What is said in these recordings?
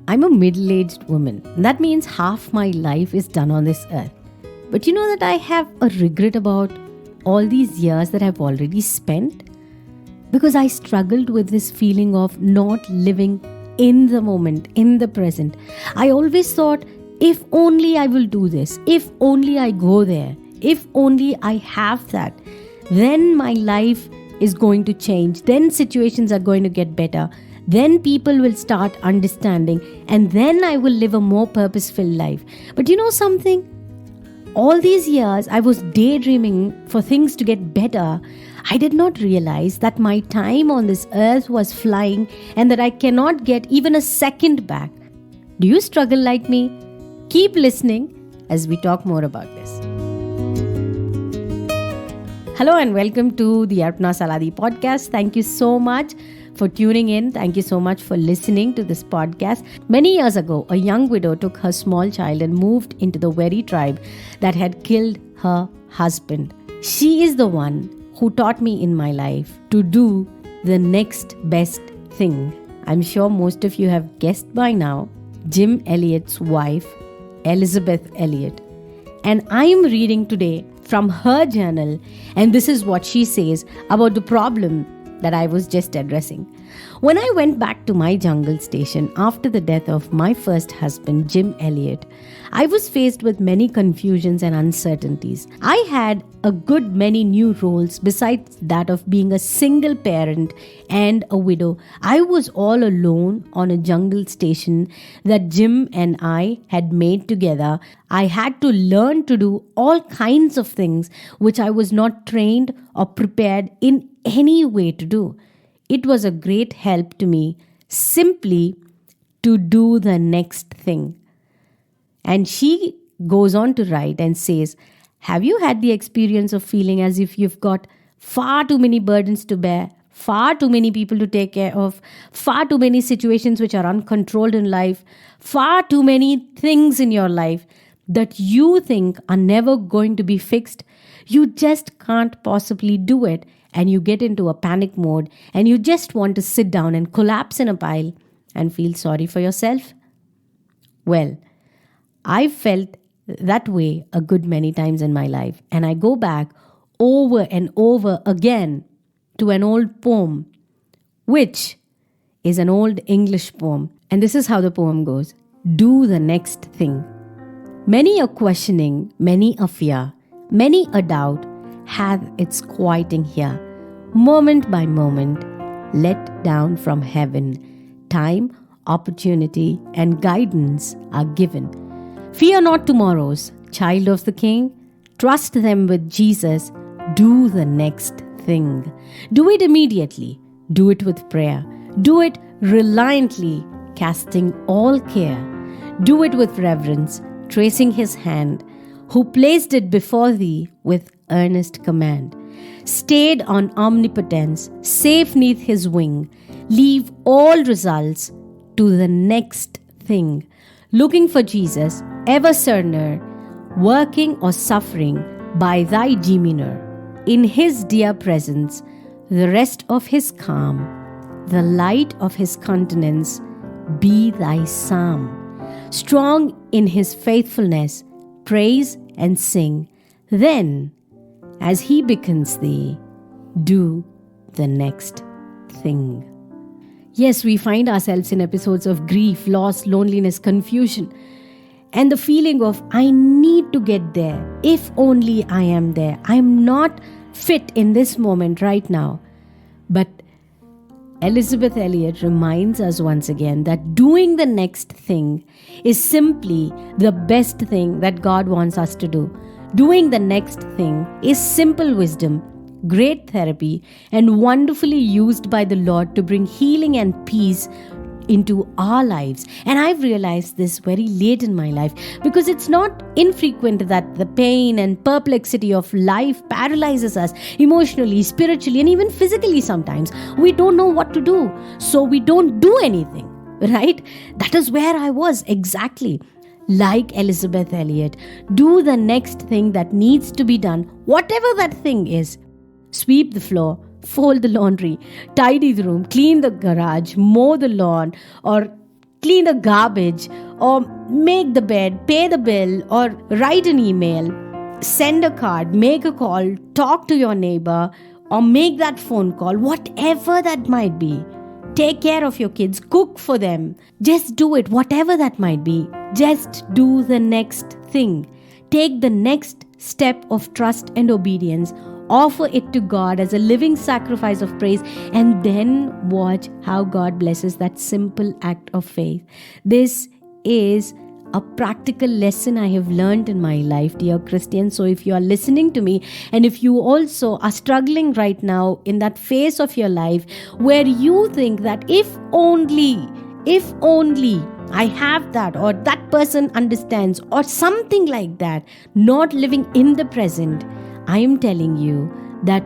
I'm a middle-aged woman. That means half my life is done on this earth. But you know that I have a regret about all these years that I've already spent? Because I struggled with this feeling of not living in the moment, in the present. I always thought, if only I will do this, if only I go there, if only I have that, then my life is going to change, then situations are going to get better, then people will start understanding, and then I will live a more purposeful life. But you know something? All these years I was daydreaming for things to get better. I did not realize that my time on this earth was flying and that I cannot get even a second back. Do you struggle like me? Keep listening as we talk more about this. Hello and welcome to the Arpana Saladi podcast. Thank you so much for tuning in. Thank you so much for listening to this podcast. Many years ago, a young widow took her small child and moved into the very tribe that had killed her husband. She is the one who taught me in my life to do the next best thing. I'm sure most of you have guessed by now, Jim Elliot's wife, Elizabeth Elliot. And I am reading today from her journal, and this is what she says about the problem that I was just addressing. When I went back to my jungle station after the death of my first husband, Jim Elliot, I was faced with many confusions and uncertainties. I had a good many new roles besides that of being a single parent and a widow. I was all alone on a jungle station that Jim and I had made together. I had to learn to do all kinds of things which I was not trained or prepared in any way to do. It was a great help to me simply to do the next thing. And she goes on to write and says, have you had the experience of feeling as if you've got far too many burdens to bear, far too many people to take care of, far too many situations which are uncontrolled in life, far too many things in your life that you think are never going to be fixed? You just can't possibly do it, and you get into a panic mode and you just want to sit down and collapse in a pile and feel sorry for yourself? Well, I felt that way a good many times in my life, and I go back over and over again to an old poem, which is an old English poem. And this is how the poem goes. Do the next thing. Many a questioning, many a fear, many a doubt hath its quieting here. Moment by moment, let down from heaven, time, opportunity, and guidance are given. Fear not tomorrows, child of the King. Trust them with Jesus. Do the next thing. Do it immediately. Do it with prayer. Do it reliantly, casting all care. Do it with reverence, tracing his hand, who placed it before thee with earnest command. Stayed on omnipotence, safe neath his wing, leave all results to the next thing. Looking for Jesus, ever cerner, working or suffering by thy demeanor. In his dear presence, the rest of his calm, the light of his countenance, be thy psalm. Strong in his faithfulness, praise and sing. Then, as he beckons thee, do the next thing. Yes, we find ourselves in episodes of grief, loss, loneliness, confusion, and the feeling of, I need to get there. If only I am there. I'm not fit in this moment right now. But Elizabeth Elliot reminds us once again that doing the next thing is simply the best thing that God wants us to do. Doing the next thing is simple wisdom, great therapy, and wonderfully used by the Lord to bring healing and peace into our lives. And I've realized this very late in my life, because it's not infrequent that the pain and perplexity of life paralyzes us emotionally, spiritually, and even physically sometimes. We don't know what to do, so we don't do anything, right? That is where I was exactly. Like Elizabeth Elliot, do the next thing that needs to be done, whatever that thing is. Sweep the floor, fold the laundry, tidy the room, clean the garage, mow the lawn, or clean the garbage, or make the bed, pay the bill, or write an email, send a card, make a call, talk to your neighbor, or make that phone call, whatever that might be. Take care of your kids, cook for them. Just do it, whatever that might be. Just do the next thing. Take the next step of trust and obedience. Offer it to God as a living sacrifice of praise, and then watch how God blesses that simple act of faith. This is a practical lesson I have learned in my life, dear Christians. So if you are listening to me, and if you also are struggling right now in that phase of your life where you think that if only I have that, or that person understands, or something like that, not living in the present, I am telling you that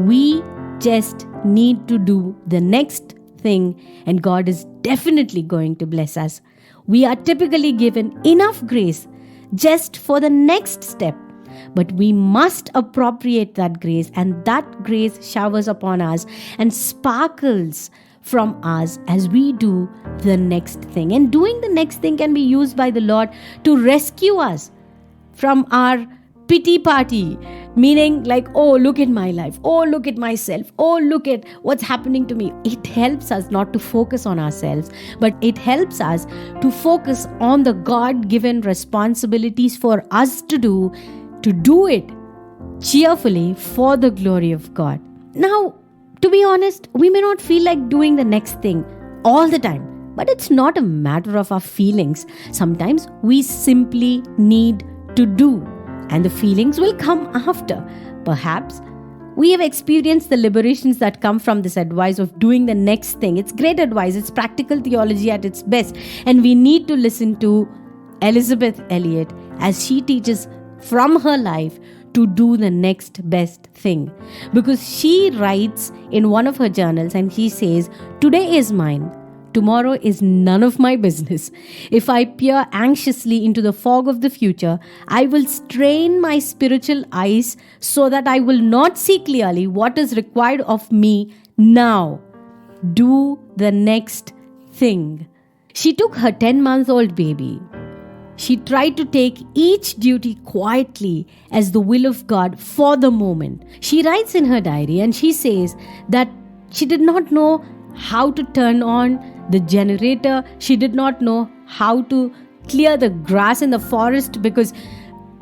we just need to do the next thing, and God is definitely going to bless us. We are typically given enough grace just for the next step, but we must appropriate that grace, and that grace showers upon us and sparkles from us as we do the next thing. And doing the next thing can be used by the Lord to rescue us from our pity party, meaning like, oh, look at my life, oh, look at myself, oh, look at what's happening to me. It helps us not to focus on ourselves, but it helps us to focus on the God-given responsibilities for us to do it cheerfully for the glory of God. Now, to be honest, we may not feel like doing the next thing all the time, but it's not a matter of our feelings. Sometimes we simply need to do, and the feelings will come after. Perhaps we have experienced the liberations that come from this advice of doing the next thing. It's great advice. It's practical theology at its best. And we need to listen to Elisabeth Elliot as she teaches from her life to do the next best thing. Because she writes in one of her journals, and she says, "Today is mine. Tomorrow is none of my business. If I peer anxiously into the fog of the future, I will strain my spiritual eyes so that I will not see clearly what is required of me now. Do the next thing." She took her 10-month-old baby. She tried to take each duty quietly as the will of God for the moment. She writes in her diary, and she says that she did not know how to turn on the generator. She did not know how to clear the grass in the forest, because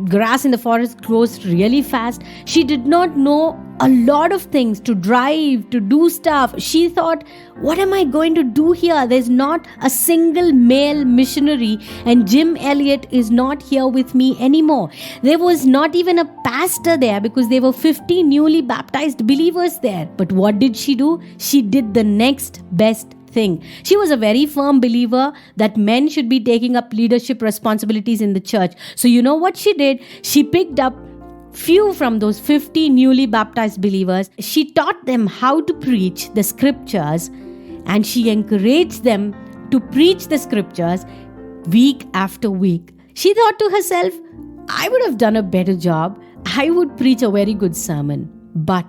grass in the forest grows really fast. She did not know a lot of things, to drive, to do stuff. She thought, what am I going to do here? There's not a single male missionary, and Jim Elliot is not here with me anymore. There was not even a pastor there, because there were 50 newly baptized believers there. But what did she do? She did the next best thing. She was a very firm believer that men should be taking up leadership responsibilities in the church. So you know what she did? She picked up few from those 50 newly baptized believers. She taught them how to preach the scriptures, and she encouraged them to preach the scriptures week after week. She thought to herself, I would have done a better job. I would preach a very good sermon. But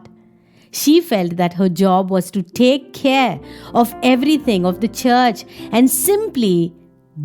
she felt that her job was to take care of everything of the church and simply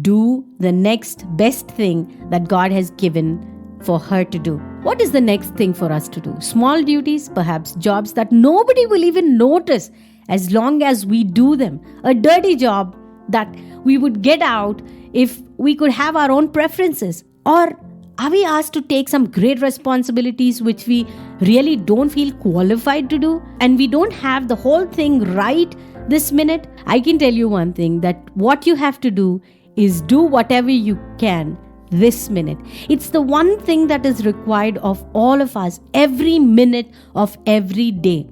do the next best thing that God has given for her to do. What is the next thing for us to do? Small duties, perhaps jobs that nobody will even notice as long as we do them. A dirty job that we would get out if we could have our own preferences. Or are we asked to take some great responsibilities which we really don't feel qualified to do, and we don't have the whole thing right this minute? I can tell you one thing, that what you have to do is do whatever you can this minute. It's the one thing that is required of all of us every minute of every day.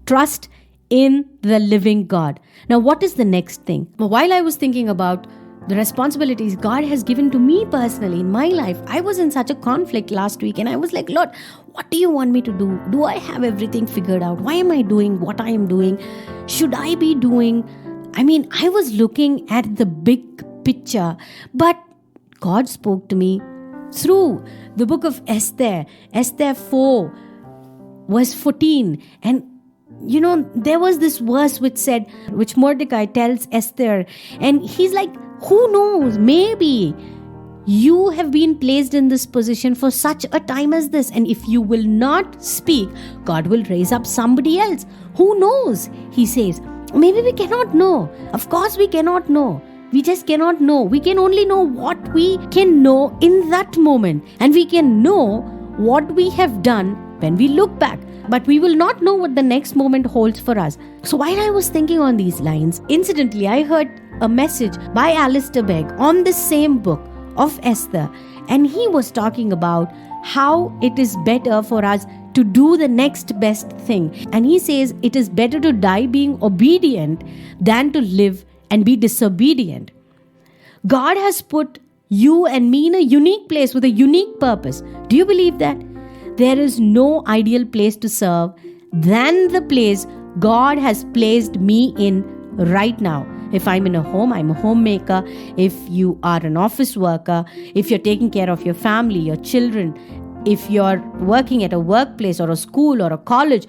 Trust in the living God. Now, what is the next thing? While I was thinking about the responsibilities God has given to me personally in my life, I was in such a conflict last week, and I was like, Lord, what do you want me to do? Do I have everything figured out? Why am I doing what I am doing? Should I be doing? I was looking at the big picture, but God spoke to me through the book of Esther, Esther 4, verse 14. And there was this verse which Mordecai tells Esther, and he's like, who knows, maybe you have been placed in this position for such a time as this, and if you will not speak, God will raise up somebody else. Who knows? He says, maybe we cannot know. Of course we cannot know. We just cannot know. We can only know what we can know in that moment, and we can know what we have done when we look back. But we will not know what the next moment holds for us. So while I was thinking on these lines, incidentally, I heard a message by Alistair Begg on this same book of Esther, and he was talking about how it is better for us to do the next best thing. And he says it is better to die being obedient than to live and be disobedient. God has put you and me in a unique place with a unique purpose. Do you believe that? There is no ideal place to serve than the place God has placed me in right now. If I'm in a home, I'm a homemaker. If you are an office worker, if you're taking care of your family, your children, if you're working at a workplace or a school or a college,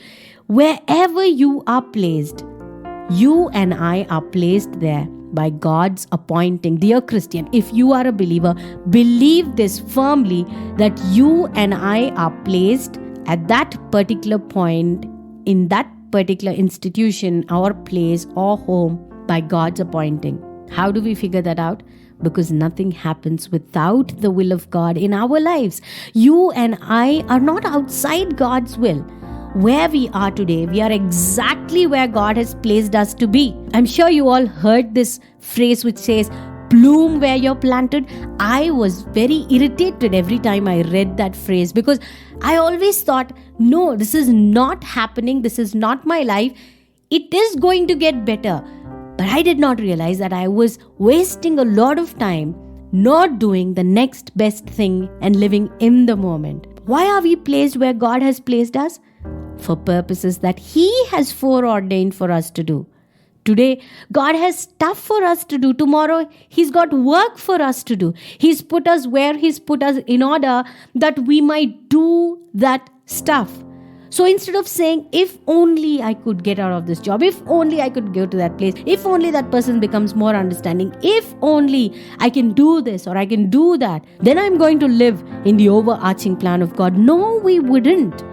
wherever you are placed, you and I are placed there by God's appointing. Dear Christian, if you are a believer, believe this firmly, that you and I are placed at that particular point in that particular institution, our place or home, by God's appointing. How do we figure that out? Because nothing happens without the will of God in our lives. You and I are not outside God's will. Where we are today, we are exactly where God has placed us to be. I'm sure you all heard this phrase which says, bloom where you're planted. I was very irritated every time I read that phrase, because I always thought, no, this is not happening. This is not my life. It is going to get better. But I did not realize that I was wasting a lot of time not doing the next best thing and living in the moment. Why are we placed where God has placed us? For purposes that He has foreordained for us to do. Today, God has stuff for us to do. Tomorrow, He's got work for us to do. He's put us where He's put us in order that we might do that stuff. So instead of saying, if only I could get out of this job, if only I could go to that place, if only that person becomes more understanding, if only I can do this or I can do that, then I'm going to live in the overarching plan of God. No, we wouldn't.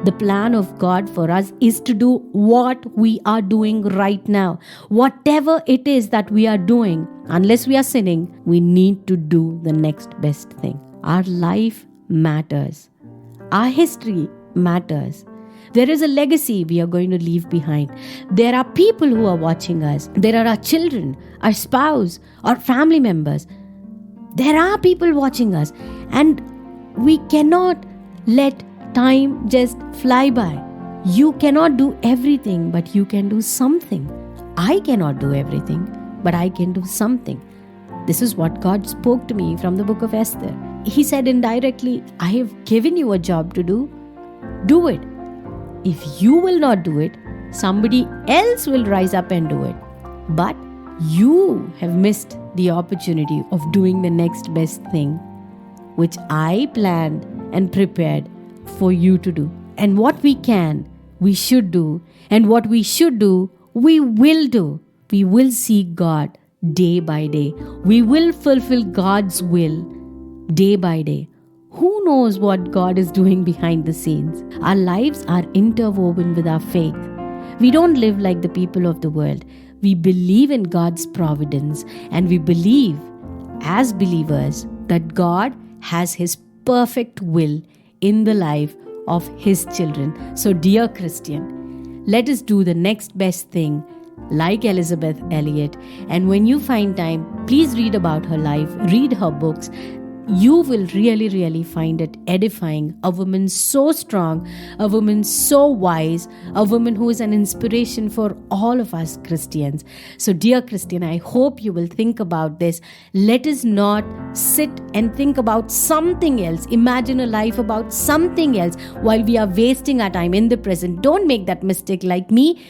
The plan of God for us is to do what we are doing right now. Whatever it is that we are doing, unless we are sinning, we need to do the next best thing. Our life matters. Our history matters. There is a legacy we are going to leave behind. There are people who are watching us. There are our children, our spouse, our family members. There are people watching us, and we cannot let time just fly by. You cannot do everything, but you can do something. I cannot do everything, but I can do something. This is what God spoke to me from the book of Esther. He said indirectly, I have given you a job to do. Do it. If you will not do it, somebody else will rise up and do it. But you have missed the opportunity of doing the next best thing, which I planned and prepared for you to do. And what we can, we should do. And what we should do, we will do. We will seek God day by day. We will fulfill God's will day by day. Who knows what God is doing behind the scenes? Our lives are interwoven with our faith. We don't live like the people of the world. We believe in God's providence, and we believe as believers that God has His perfect will in the life of His children. So dear Christian, let us do the next best thing like Elizabeth Elliot. And when you find time, please read about her life, read her books. You will really, really find it edifying. A woman so strong, a woman so wise, a woman who is an inspiration for all of us Christians. So dear Christian, I hope you will think about this. Let us not sit and think about something else, imagine a life about something else while we are wasting our time in the present. Don't make that mistake like me.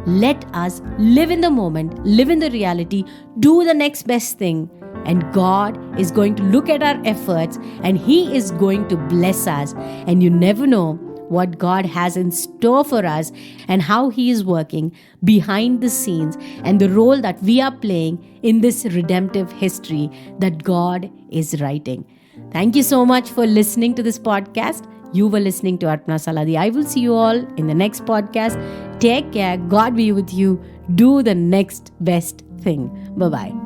Let us live in the moment, live in the reality, do the next best thing. And God is going to look at our efforts, and He is going to bless us. And you never know what God has in store for us and how He is working behind the scenes and the role that we are playing in this redemptive history that God is writing. Thank you so much for listening to this podcast. You were listening to Arpana Saladi. I will see you all in the next podcast. Take care. God be with you. Do the next best thing. Bye-bye.